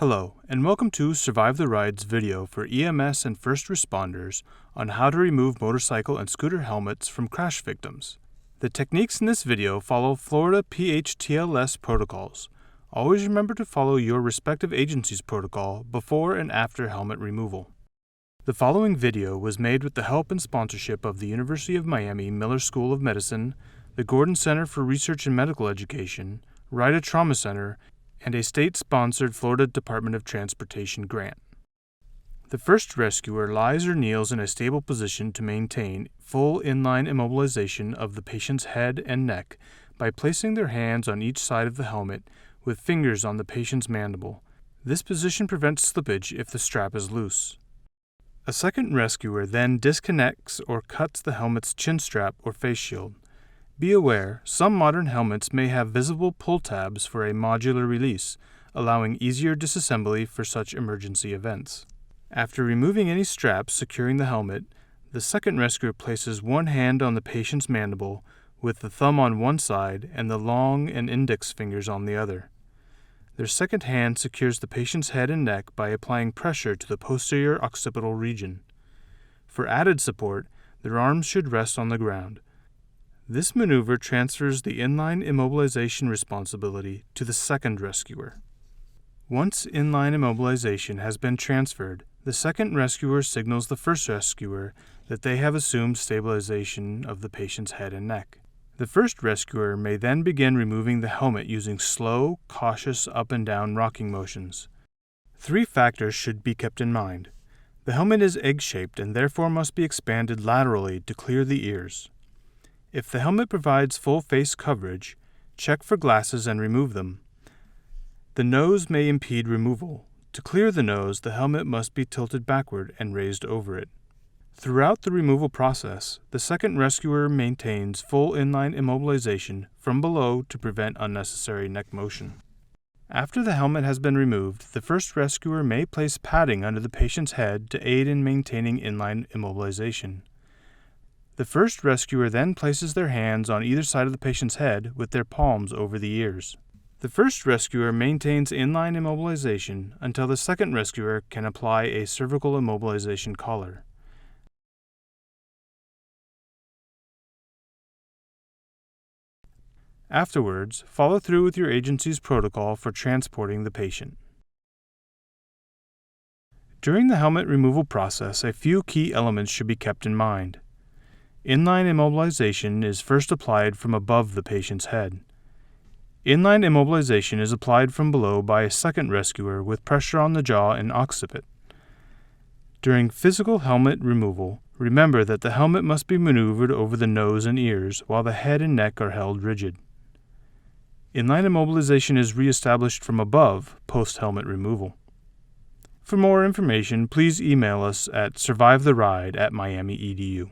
Hello, and welcome to Survive the Ride's video for E.M.S. and first responders on how to remove motorcycle and scooter helmets from crash victims. The techniques in this video follow Florida PHTLS protocols. Always remember to follow your respective agency's protocol before and after helmet removal. The following video was made with the help and sponsorship of the University of Miami Miller School of Medicine, the Gordon Center for Research and Medical Education, Rida Trauma Center, and a state-sponsored Florida Department of Transportation grant. The first rescuer lies or kneels in a stable position to maintain full inline immobilization of the patient's head and neck by placing their hands on each side of the helmet with fingers on the patient's mandible. This position prevents slippage if the strap is loose. A second rescuer then disconnects or cuts the helmet's chin strap or face shield. Be aware, some modern helmets may have visible pull tabs for a modular release, allowing easier disassembly for such emergency events. After removing any straps securing the helmet, the second rescuer places one hand on the patient's mandible with the thumb on one side and the long and index fingers on the other. Their second hand secures the patient's head and neck by applying pressure to the posterior occipital region. For added support, their arms should rest on the ground. This maneuver transfers the inline immobilization responsibility to the second rescuer. Once inline immobilization has been transferred, the second rescuer signals the first rescuer that they have assumed stabilization of the patient's head and neck. The first rescuer may then begin removing the helmet using slow, cautious up and down rocking motions. Three factors should be kept in mind. The helmet is egg-shaped and therefore must be expanded laterally to clear the ears. If the helmet provides full face coverage, check for glasses and remove them. The nose may impede removal. To clear the nose, the helmet must be tilted backward and raised over it. Throughout the removal process, the second rescuer maintains full inline immobilization from below to prevent unnecessary neck motion. After the helmet has been removed, the first rescuer may place padding under the patient's head to aid in maintaining inline immobilization. The first rescuer then places their hands on either side of the patient's head with their palms over the ears. The first rescuer maintains inline immobilization until the second rescuer can apply a cervical immobilization collar. Afterwards, follow through with your agency's protocol for transporting the patient. During the helmet removal process, a few key elements should be kept in mind. Inline immobilization is first applied from above the patient's head. Inline immobilization is applied from below by a second rescuer with pressure on the jaw and occiput. During physical helmet removal, remember that the helmet must be maneuvered over the nose and ears while the head and neck are held rigid. Inline immobilization is reestablished from above post-helmet removal. For more information, please email us at survivetheride@miami.edu.